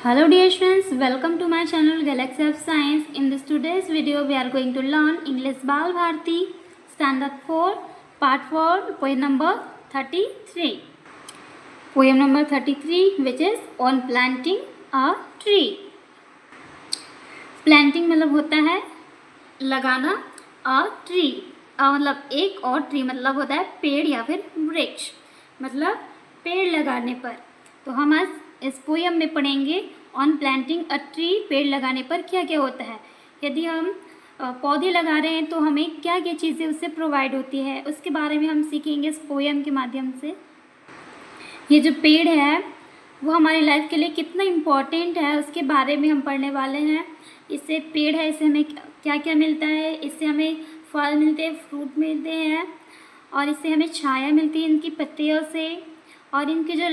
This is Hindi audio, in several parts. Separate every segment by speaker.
Speaker 1: Hello dear students, welcome to my channel Galaxy of Science. In this today's video we are going to learn English Bal Bharti Standard 4 Part 4 Poem number 33. Poem number 33 which is on planting a tree. Planting मतलब होता है लगाना, a tree मतलब एक और ट्री मतलब होता है पेड़ या फिर वृक्ष, मतलब पेड़ लगाने पर। तो हम आज इस पोयम में पढ़ेंगे ऑन प्लांटिंग अ ट्री, पेड़ लगाने पर क्या क्या होता है। यदि हम पौधे लगा रहे हैं तो हमें क्या क्या चीज़ें उससे प्रोवाइड होती है, उसके बारे में हम सीखेंगे इस पोयम के माध्यम से। ये जो पेड़ है वो हमारी लाइफ के लिए कितना इम्पोर्टेंट है उसके बारे में हम पढ़ने वाले हैं। इससे पेड़ है, इससे हमें क्या क्या मिलता है, इससे हमें फल मिलते हैं, फ्रूट मिलते हैं, और इससे हमें छाया मिलती है इनकी पत्तियों से, और इनकी जो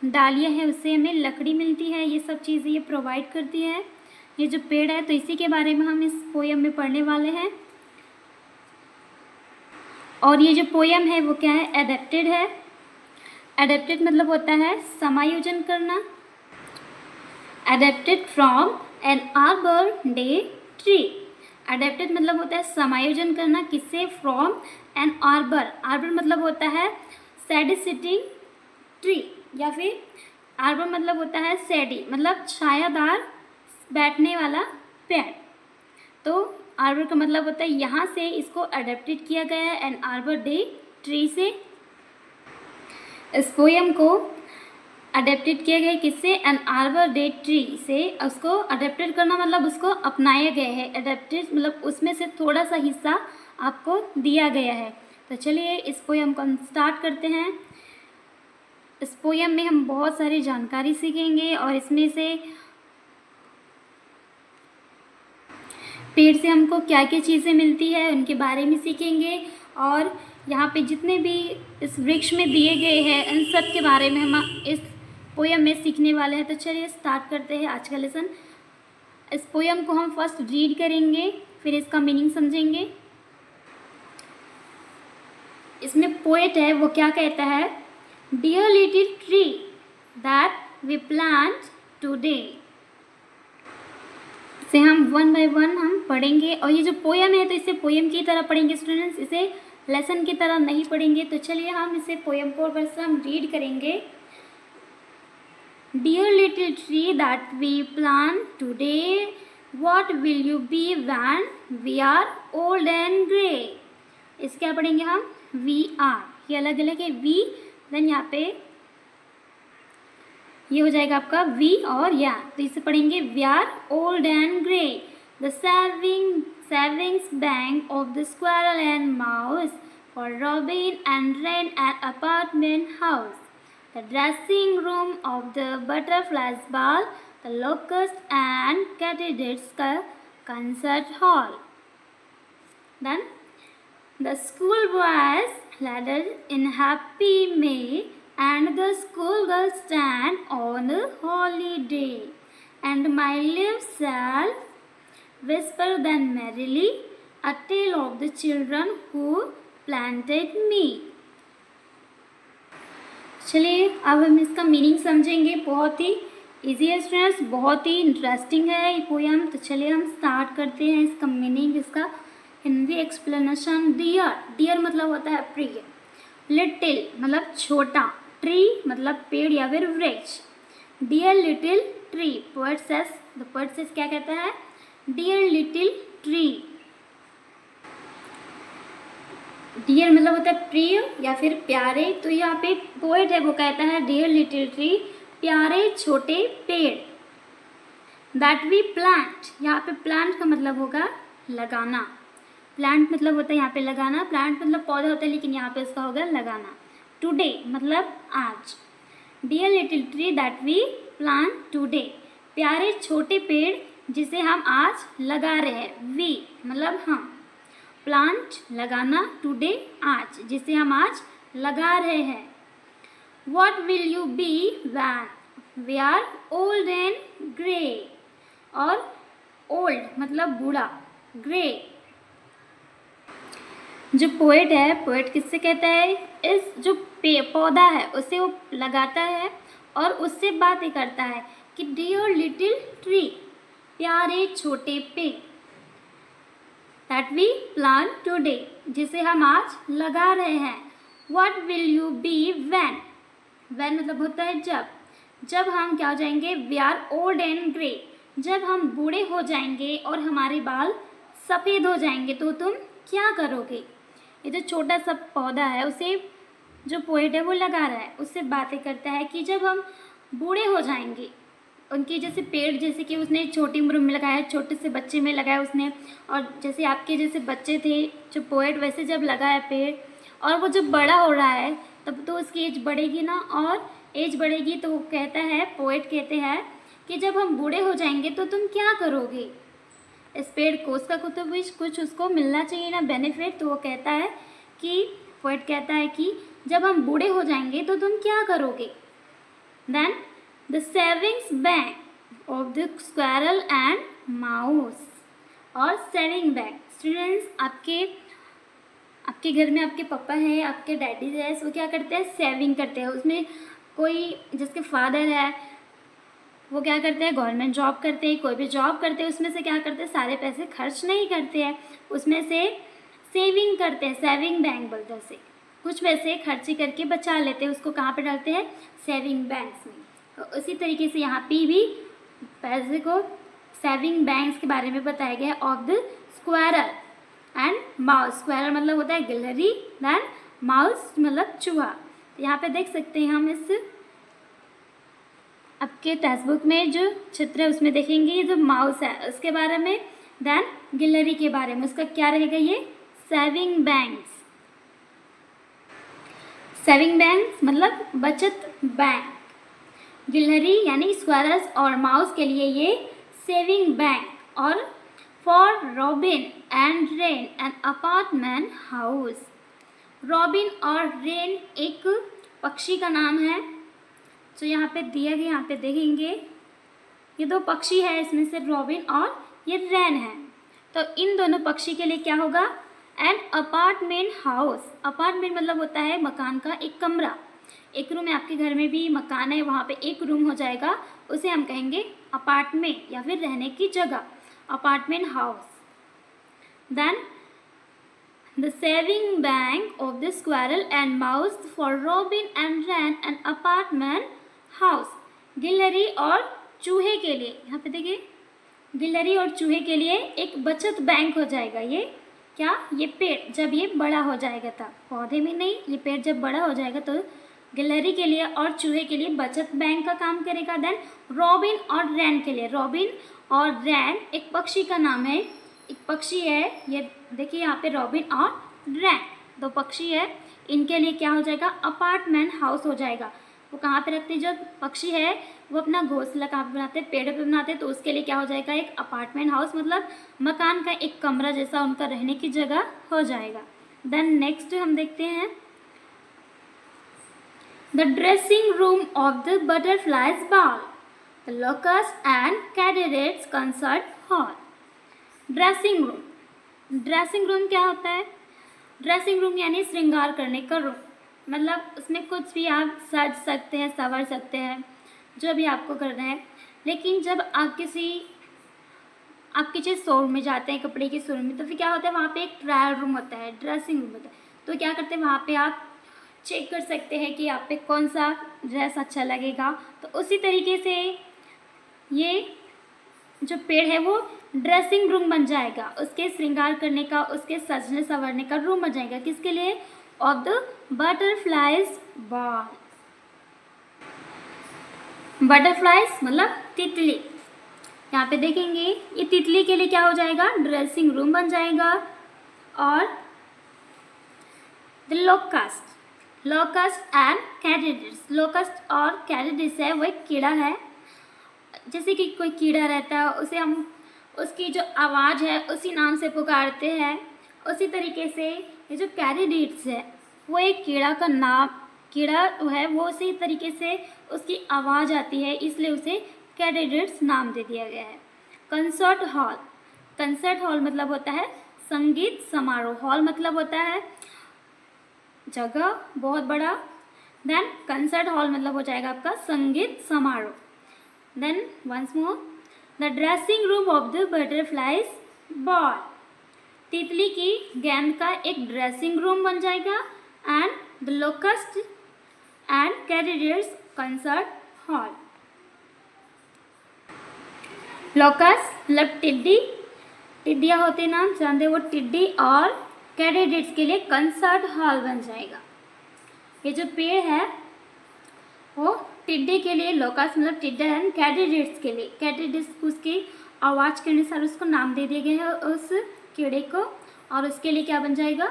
Speaker 1: डालियाँ हैं उससे हमें लकड़ी मिलती है। ये सब चीज़ें ये प्रोवाइड करती है ये जो पेड़ है। तो इसी के बारे में हम इस पोयम में पढ़ने वाले हैं। और ये जो पोयम है वो क्या है, एडेप्टेड है। एडेप्टेड मतलब होता है समायोजन करना। Adapted from an Arbor Day tree. Adapted मतलब होता है समायोजन करना, किससे, फ्रॉम एन आर्बर। आर्बर मतलब होता है सैडी सिटिंग ट्री, या फिर आर्बर मतलब होता है सैडी मतलब छायादार बैठने वाला पेड़। तो आर्बर का मतलब होता है यहाँ से इसको अडेप्टेड किया गया है एन आर्बर डे ट्री से। इस पोयम को अडेप्टेड किया गया है किससे, एन आर्बर डे ट्री से। उसको अडेप्टेड करना मतलब उसको अपनाया गया है। अडेप्टेड मतलब उसमें से थोड़ा सा हिस्सा आपको दिया गया है। तो चलिए इस पोयम को हम स्टार्ट करते हैं। इस पोयम में हम बहुत सारी जानकारी सीखेंगे और इसमें से पेड़ से हमको क्या क्या चीज़ें मिलती है उनके बारे में सीखेंगे, और यहाँ पे जितने भी इस वृक्ष में दिए गए हैं इन सब के बारे में हम इस पोयम में सीखने वाले हैं। तो चलिए स्टार्ट करते हैं आज का लेसन। इस पोयम को हम फर्स्ट रीड करेंगे, फिर इसका मीनिंग समझेंगे। इसमें पोएट है वो क्या कहता है, Dear little tree that we plant today। इसे हम वन बाय वन हम पढ़ेंगे। और ये जो पोयम है तो इसे पोयम की तरह पढ़ेंगे स्टूडेंट्स, इसे लेसन की तरह नहीं पढ़ेंगे। तो चलिए हम इसे पोयम को बस हम रीड करेंगे। Dear little tree that we plant today, what will you be when we are old and grey। इस क्या पढ़ेंगे हम, we are, ये अलग अलग है, we देन यहाँ पे ये हो जाएगा आपका वी और या, तो इसे पढ़ेंगे we are old and grey. The savings bank of the squirrel and mouse, for robin and wren at apartment house, the dressing room of the butterflies ball, the locust and katydids का concert hall, then the schoolboys ladder in happy May, and the schoolgirls stand on a holiday, and my lips shall whisper then merrily a tale of the children who planted me। चलिए अब हम इसका मीनिंग समझेंगे। बहुत ही इजी है स्टूडेंट्स, बहुत ही इंटरेस्टिंग है ये पोयम। तो चलिए हम स्टार्ट करते हैं इसका मीनिंग, इसका हिंदी एक्सप्लेनेशन। डियर, डियर मतलब होता है प्रिय। लिटिल मतलब छोटा, ट्री मतलब पेड़ या फिर वृक्ष। Dear little tree, poet says, the poet says क्या कहता है, डियर लिटिल ट्री। डियर मतलब होता है प्रिय या फिर प्यारे। तो यहाँ पे पोएट है वो कहता है डियर लिटिल ट्री, प्यारे छोटे पेड़। दैट वी प्लांट, यहाँ पे प्लांट का मतलब होगा लगाना। प्लांट मतलब होता है यहाँ पे लगाना, प्लांट मतलब पौधा होता है लेकिन यहाँ पे इसका होगा लगाना। टुडे मतलब आज। Dear little tree that we plant today, प्यारे छोटे पेड़ जिसे हम आज लगा रहे हैं। वी मतलब हम, प्लांट लगाना, टुडे आज, जिसे हम आज लगा रहे हैं। What will you be when we are old and grey, और ओल्ड मतलब बूढ़ा, ग्रे। जो पोएट है, पोएट किससे कहता है, इस जो पौधा है उसे वो लगाता है और उससे बातें करता है कि डियर लिटिल ट्री, प्यारे छोटे पेड़, दैट वी प्लांट टुडे, जिसे हम आज लगा रहे हैं। What will you be when, when मतलब होता है जब हम क्या हो जाएंगे, we are old and grey, जब हम बूढ़े हो जाएंगे और हमारे बाल सफ़ेद हो जाएंगे तो तुम क्या करोगे। ये जो छोटा सा पौधा है उसे जो पोएट है वो लगा रहा है, उससे बातें करता है कि जब हम बूढ़े हो जाएंगे, उनकी जैसे पेड़, जैसे कि उसने छोटी उम्र में लगाया, छोटे से बच्चे में लगाया उसने, और जैसे आपके जैसे बच्चे थे जो पोएट, वैसे जब लगाया पेड़ और वो जब बड़ा हो रहा है तब तो उसकी एज बढ़ेगी ना, और एज बढ़ेगी तो वो कहता है, पोएट कहते हैं कि जब हम बूढ़े हो जाएंगे तो तुम क्या करोगे। इस पेड़ को उसका कुछ उसको मिलना चाहिए ना बेनिफिट, तो वो कहता है कि पोएट कहता है कि जब हम बूढ़े हो जाएंगे तो तुम क्या करोगे। Then the savings bank of the squirrel and mouse, और सेविंग बैंक, स्टूडेंट्स आपके घर में आपके पापा हैं, आपके डैडी है, वो क्या करते हैं, सेविंग करते हैं। उसमें कोई जिसके फादर है वो क्या करते हैं, गवर्नमेंट जॉब करते हैं, कोई भी जॉब करते हैं, उसमें से क्या करते हैं, सारे पैसे खर्च नहीं करते हैं, उसमें से सेविंग करते हैं, सेविंग बैंक बोलते हैं उसे, कुछ पैसे खर्ची करके बचा लेते हैं, उसको कहाँ पे डालते हैं, सेविंग बैंक्स में। तो उसी तरीके से यहाँ पे भी पैसे को सेविंग बैंक्स के बारे में बताया गया है, of the squirrel and mouse. Squirrel मतलब होता है गिलहरी, देन माउस मतलब चूहा। तो यहाँ पे देख सकते हैं हम इस आपके टेक्स्ट बुक में जो चित्र है उसमें देखेंगे ये जो माउस है उसके बारे में, देन गिलहरी के बारे में, उसका क्या रहेगा, ये सेविंग बैंक्स। सेविंग बैंक्स मतलब बचत बैंक, गिलहरी यानी स्क्वायरल्स और माउस के लिए ये सेविंग बैंक। और for robin and rain an apartment house, robin और रेन एक पक्षी का नाम है जो यहाँ पे दिया गया, यहाँ पे देखेंगे ये दो पक्षी है, इसमें से रॉबिन और ये रैन है। तो इन दोनों पक्षी के लिए क्या होगा, एन अपार्टमेंट हाउस। अपार्टमेंट मतलब होता है मकान का एक कमरा, एक रूम है, आपके घर में भी मकान है वहाँ पे एक रूम हो जाएगा, उसे हम कहेंगे अपार्टमेंट या फिर रहने की जगह, apartment house. Then the saving bank of the squirrel and mouse, for robin and wren an apartment house, गिलहरी और चूहे के लिए, यहाँ पे देखिए गिलहरी और चूहे के लिए एक बचत बैंक हो जाएगा। ये क्या, ये पेड़ जब ये बड़ा हो जाएगा तब, पौधे में नहीं, ये पेड़ जब बड़ा हो जाएगा तो गिलहरी के लिए और चूहे के लिए बचत बैंक का काम करेगा। देन रॉबिन और रैन के लिए, रॉबिन और रैन एक पक्षी का नाम है, एक पक्षी है, ये देखिए यहाँ पे रॉबिन और रैन दो पक्षी है, इनके लिए क्या हो जाएगा, अपार्टमेंट हाउस हो जाएगा। वो कहाँ पे रखते हैं, जब पक्षी है वो अपना घोंसला कहाँ पे बनाते हैं, पेड़ पे बनाते हैं, तो उसके लिए क्या हो जाएगा, एक अपार्टमेंट हाउस मतलब मकान का एक कमरा जैसा उनका रहने की जगह हो जाएगा। देन नेक्स्ट हम देखते हैं the dressing room of the butterflies ball, the locust and katydids concert hall. Dressing room, dressing room क्या होता है, ड्रेसिंग रूम यानी श्रृंगार करने का रूम, मतलब उसमें कुछ भी आप सज सकते हैं, संवर सकते हैं, जो भी आपको करना है। लेकिन जब आप किसी शोरूम में जाते हैं, कपड़े के शोरूम में, तो फिर क्या होता है, वहाँ पे एक ट्रायल रूम होता है, ड्रेसिंग रूम होता है। तो क्या करते हैं, वहाँ पे आप चेक कर सकते हैं कि आप पे कौन सा ड्रेस अच्छा लगेगा। तो उसी तरीके से ये जो पेड़ है वो ड्रेसिंग रूम बन जाएगा, उसके श्रृंगार करने का, उसके सजने संवरने का रूम बन जाएगा। किसके लिए, of the butterflies ball. Butterflies मतलब तितली, यहाँ पे देखेंगे ये तितली के लिए क्या हो जाएगा, ड्रेसिंग रूम बन जाएगा। और the locust, locust and katydids, locust और कैटरेट्स है वो एक कीड़ा है, जैसे कि कोई कीड़ा रहता है उसे हम उसकी जो आवाज़ है उसी नाम से पुकारते हैं। उसी तरीके से ये जो कैटरेट्स है वो एक कीड़ा का नाम, कीड़ा है वो उसी तरीके से उसकी आवाज़ आती है, इसलिए उसे कैटरेट्स नाम दे दिया गया है। कंसर्ट हॉल, कंसर्ट हॉल मतलब होता है संगीत समारोह, हॉल मतलब होता है जगह बहुत बड़ा, देन कंसर्ट हॉल मतलब हो जाएगा आपका संगीत समारोह। Then once more, the dressing room of the butterflies ball, तितली की गेंद का एक ड्रेसिंग रूम बन जाएगा। And the locust and katydids concert hall, locust मतलब टिड्डी, टिड्डियाँ होती ना जानते वो टिड्डी, और कैरेडियर्स के लिए कंसर्ट हॉल बन जाएगा। ये जो पेड़ है वो टिड्डी के लिए, लोकस्ट मतलब टिड्डा एंड कैरेडियर्स के लिए, कैरेडियर्स उसकी आवाज़ के अनुसार उसको नाम दे दिए गए हैं उस कीड़े को, और उसके लिए क्या बन जाएगा,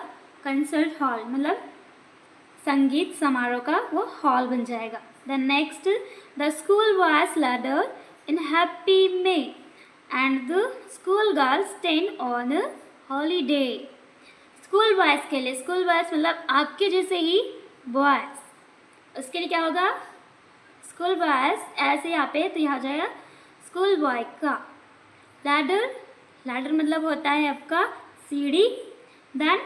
Speaker 1: कंसर्ट हॉल मतलब संगीत समारोह का वो हॉल बन जाएगा। The next, the school was ladder in happy May and the school girls stain on holiday, school boys के लिए, स्कूल बॉयज़ मतलब आपके जैसे ही बॉयज़, उसके लिए क्या होगा, स्कूल बॉयज़ ऐसे यहाँ पे तो यहाँ जाएगा स्कूल बॉय का, लैडर, लैडर मतलब होता है आपका सीढ़ी। देन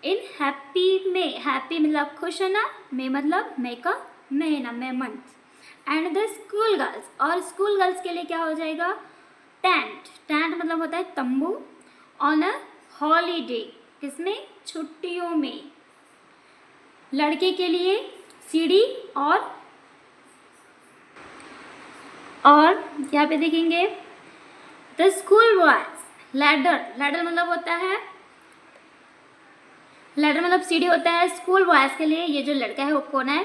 Speaker 1: इन हैप्पी में, हैप्पी मतलब खुश होना, मे मतलब मे का महीना, May month. And the school girls, और स्कूल गर्ल्स के लिए क्या हो जाएगा, टेंट, टेंट मतलब होता है तंबू, ऑन अ हॉलीडे, किसमें, छुट्टियों में। लड़के के लिए सीढ़ी, और यहाँ पे देखेंगे the school boys ladder, ladder मतलब होता है, लैडर मतलब सीढ़ी होता है। स्कूल बॉयज़ के लिए ये जो लड़का है वो कौन है,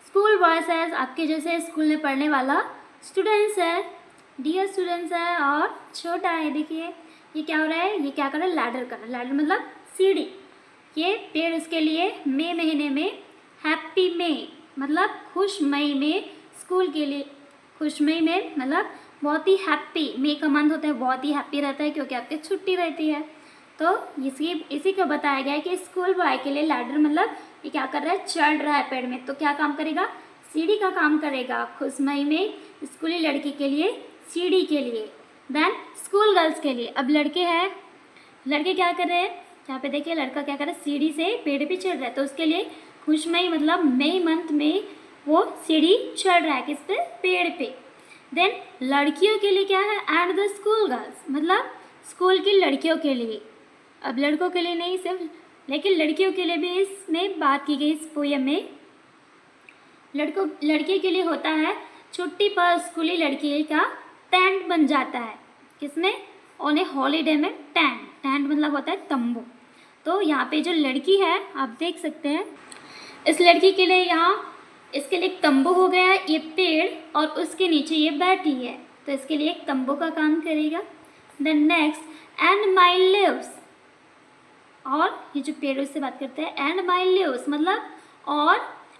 Speaker 1: स्कूल बॉयज़ है, आपके जैसे स्कूल में पढ़ने वाला स्टूडेंट्स है, डियर स्टूडेंट्स है, और छोटा है। देखिए ये क्या हो रहा है, ये क्या कर रहा है, लैडर कर रहा है, लैडर मतलब सीढ़ी। ये पेड़ उसके लिए मई महीने में, हैप्पी मई मतलब खुश मई में, स्कूल के लिए खुश मई में मतलब बहुत ही हैप्पी, मई का मंथ होता है बहुत ही हैप्पी रहता है क्योंकि आपकी छुट्टी रहती है। तो इसी को बताया गया है कि स्कूल बॉय के लिए लैडर मतलब ये क्या कर रहा है, चढ़ रहा है पेड़ में, तो क्या काम करेगा, सीढ़ी का काम करेगा। खुशमई में स्कूली लड़की के लिए सीढ़ी के लिए। देन स्कूल गर्ल्स के लिए, अब लड़के हैं, लड़के क्या कर रहे हैं, यहाँ पे देखिए लड़का क्या कर रहा है, सीढ़ी से पेड़ पे चढ़ रहा है, तो उसके लिए खुशमई मतलब मई मंथ में वो सीढ़ी चढ़ रहा है, किस पे, पेड़ पे। देन लड़कियों के लिए क्या है, एंड द स्कूल गर्ल्स मतलब स्कूल की लड़कियों के लिए, अब लड़कों के लिए नहीं सिर्फ, लेकिन लड़कियों के लिए भी इसमें बात की गई इस पोयम में। लड़के के लिए होता है छुट्टी पर स्कूली लड़की का टेंट बन जाता है, किसमें, ऑन ए हॉलीडे में, टेंट, टेंट मतलब होता है तंबू। तो यहाँ पे जो लड़की है आप देख सकते हैं, इस लड़की के लिए यहाँ इसके लिए एक तंबू हो गया, ये पेड़ और उसके नीचे ये बैठी है, तो इसके लिए एक तंबू का काम करेगा। Then next, and my lives, और ये जो पेड़ उससे बात करते हैं, एंड माई लिव्स मतलब और,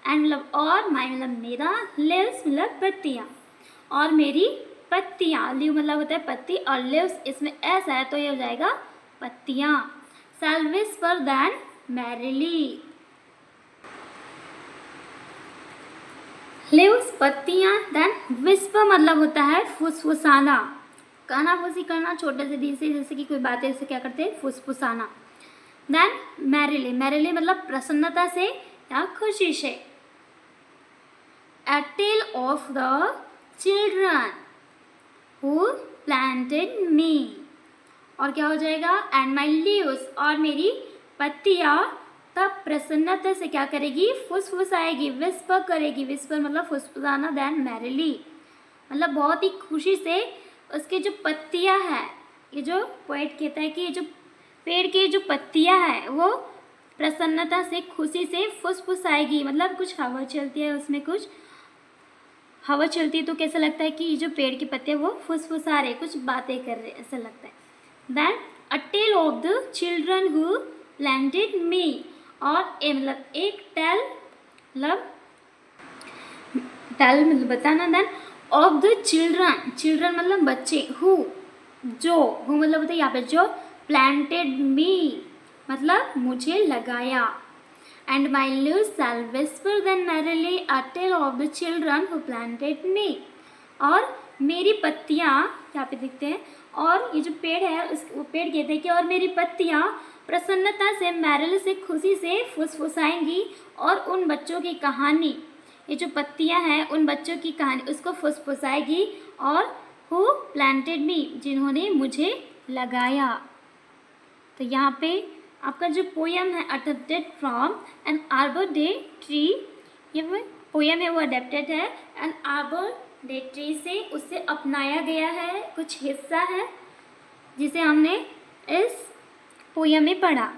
Speaker 1: एंड मतलब और, माई मतलब मेरा, लिव्स मतलब पत्तियाँ, और मेरी पत्तियाँ, लिव मतलब होता है पत्ती, और लिव्स इसमें ऐसा है तो ये हो जाएगा पत्तियाँ। शैल विस्पर देन मैरिली, लिव्स पत्तियाँ, देन विस्पर मतलब होता है फुसफुसाना, कहना फुसी करना छोटे से दी से, जैसे कि कोई बात है उसे क्या करते हैं, फुसफुसाना। देन मैरिली, मैरिली मतलब प्रसन्नता से या खुशी से। A tale of the children who planted me, और क्या हो जाएगा, and my leaves, और मेरी पत्तियाँ तब प्रसन्नता से क्या करेगी, फुसफुसाएगी, विस्पर करेगी, विस्पर मतलब फुसफुसाना। देन मैरिली मतलब बहुत ही खुशी से उसके जो पत्तियाँ हैं, ये जो पोएट कहता है कि ये जो पेड़ की जो पत्तियाँ हैं वो प्रसन्नता से खुशी से फुसफुसाएगी, मतलब कुछ हवा चलती है उसमें, कुछ हवा चलती है तो कैसा लगता है कि ये जो पेड़ की पत्तियाँ वो फुसफुसा रहे, कुछ बातें कर रहे, ऐसा लगता है। Then a tale of the children who planted me, और ए मतलब एक टेल मतलब टेल मतलब बताना। Then of the children, children मतलब बच्चे, हु जो, हु मतलब होता है यहाँ पे जो, प्लांटेड मी मतलब मुझे लगाया। And my leaves shall whisper then merrily a tale of the children who planted me, और मेरी पत्तियाँ यहाँ पे दिखते हैं, और ये जो पेड़ है उस वो पेड़ कहते हैं कि और मेरी पत्तियाँ प्रसन्नता से, मैरिल से खुशी से फुसफुसाएंगी, और उन बच्चों की कहानी ये जो पत्तियां हैं उन बच्चों की कहानी उसको फुसफुसाएगी और हु प्लांटेड मी, जिन्होंने मुझे लगाया। तो यहाँ पे आपका जो पोयम है adapted from an Arbor Day tree, ये पोयम है वो अडेप्टेड है एन आर्बर डे ट्री से, उससे अपनाया गया है, कुछ हिस्सा है जिसे हमने इस पोयम में पढ़ा।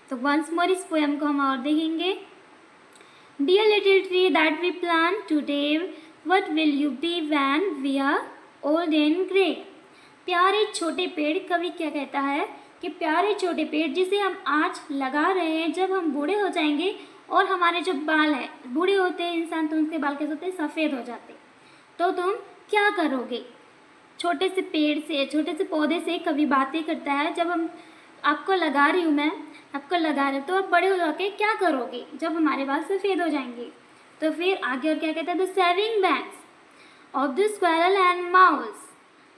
Speaker 1: तो वंस मोर इस पोयम को हम और देखेंगे। Dear little tree that we plant today, what will you be when we are old and grey. प्यारे छोटे पेड़, कवि क्या कहता है कि प्यारे छोटे पेड़ जिसे हम आज लगा रहे हैं, जब हम बूढ़े हो जाएंगे और हमारे जो बाल हैं, बूढ़े होते हैं इंसान तो उनके बाल कैसे होते हैं, सफ़ेद हो जाते, तो तुम क्या करोगे। छोटे से पेड़ से, छोटे से पौधे से कवि बातें करता है, जब हम आपको लगा रही हूँ मैं, आपको लगा रहे तो आप बड़े हो जाके क्या करोगे जब हमारे बाल सफ़ेद हो जाएंगे। तो फिर आगे और क्या कहता है, the saving banks of the squirrel and mouse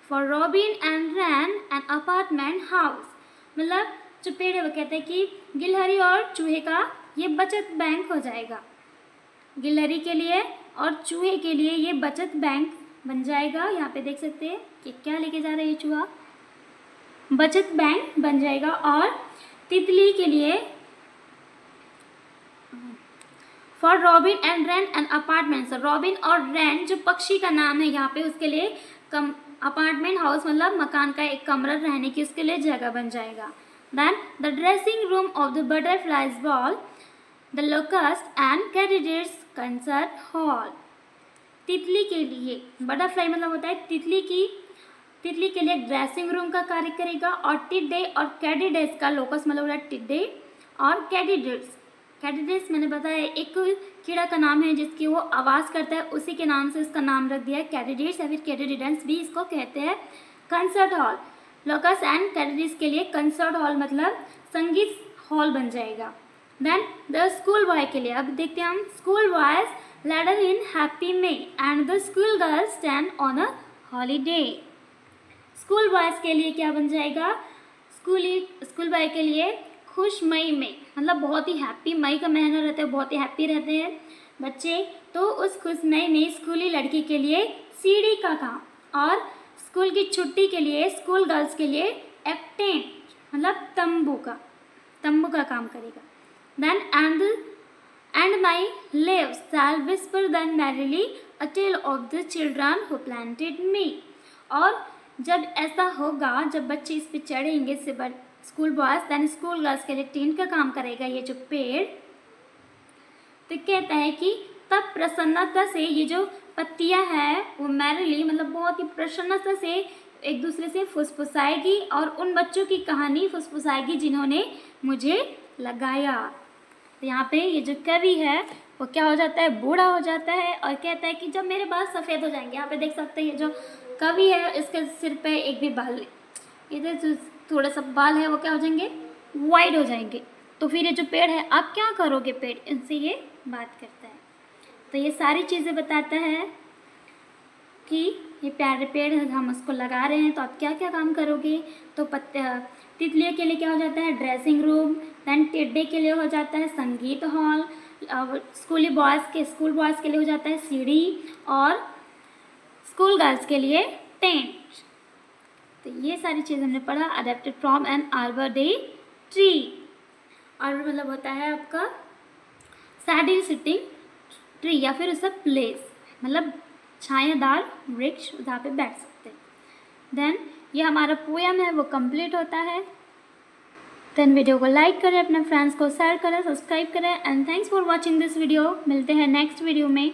Speaker 1: for robin and ran and apartment house. मतलब जो पेड़ है वो कहते हैं कि गिलहरी और चूहे का ये बचत बैंक हो जाएगा, गिलहरी के लिए और चूहे के लिए ये बचत बैंक बन जाएगा। यहाँ पे देख सकते हैं कि क्या लेके जा रहा है ये चूहा, बचत बैंक बन जाएगा। और तितली के लिए for robin and ran and apartments, robin और रैन जो पक्षी का नाम है यहाँ पे, उसके लिए अपार्टमेंट हाउस मतलब मकान का एक कमरा रहने की उसके लिए जगह बन जाएगा। Then the dressing room of the butterflies ball, the locust and katydids concert hall. तितली के लिए, बटरफ्लाई मतलब होता है तितली के लिए ड्रेसिंग रूम का कार्य करेगा, और टिड्डे और कैडिडेट्स का, लोकस मतलब होता है टिड्डे और कैडिडेट्स मैंने बताया एक कीड़ा का नाम है जिसकी वो आवाज़ करता है, उसी के नाम से इसका नाम रख दिया है कैडिडेट्स या फिर कैडिडेंट्स भी इसको कहते हैं। कंसर्ट हॉल, लोकस एंड कैडिडेट्स के लिए कंसर्ट हॉल मतलब संगीत हॉल बन जाएगा। देन द स्कूल बॉय के लिए, अब देखते हैं हम, school boys ladder in happy May and the school girls stand on a holiday. School boys के लिए क्या बन जाएगा, स्कूल बॉय के लिए खुश मई में, मतलब बहुत ही हैप्पी, मई का महीना रहता है, बहुत ही हैप्पी रहते हैं बच्चे, तो उस खुश मई में स्कूली लड़की के लिए सीढ़ी का काम, और स्कूल की छुट्टी के लिए स्कूल गर्ल्स के लिए एक टेंट मतलब तंबू का काम करेगा। Then and my leaves shall whisper then merrily a tale of the children who planted me. और जब ऐसा होगा, जब बच्चे इस पे चढ़ेंगे school boys, then school girls के लिए टेंट का काम करेगा ये जो पेड़। तो कहता है कि तब प्रसन्नता से ये जो पत्तियां हैं वो मैरिली मतलब बहुत ही प्रसन्नता से एक दूसरे से फुसफुसाएगी और उन बच्चों की कहानी फुसफुसाएगी जिन्होंने मुझे लगाया। तो यहाँ पे ये जो कवि है वो क्या हो जाता है, बूढ़ा हो जाता है और कहता है कि जब मेरे बाल सफ़ेद हो जाएंगे। यहाँ पे देख सकते हैं ये जो कवि है इसके सिर पे एक भी बाल नहीं, इधर जो थोड़ा सा बाल है वो क्या हो जाएंगे, वाइट हो जाएंगे। तो फिर ये जो पेड़ है आप क्या करोगे, पेड़ इनसे ये बात करता है। तो ये सारी चीज़ें बताता है कि ये प्यारे पेड़ हम उसको लगा रहे हैं तो आप क्या क्या काम करोगे। तो तितलियों के लिए क्या हो जाता है, ड्रेसिंग रूम। दैन टिड्डे के लिए हो जाता है संगीत हॉल। स्कूल बॉयज़ के लिए हो जाता है सीढ़ी, और स्कूल गर्ल्स के लिए टेंट। तो ये सारी चीज़ हमने पढ़ा। Adapted from an Arbor Day tree. Arbor मतलब होता है आपका सैडल सिटिंग ट्री या फिर उसका प्लेस मतलब छायादार वृक्ष जहाँ पे बैठ सकते हैं। देन ये हमारा पोयम है वो कंप्लीट होता है। देन वीडियो को लाइक करें, अपने फ्रेंड्स को शेयर करें, सब्सक्राइब करें and thanks for watching this video. मिलते हैं नेक्स्ट वीडियो में।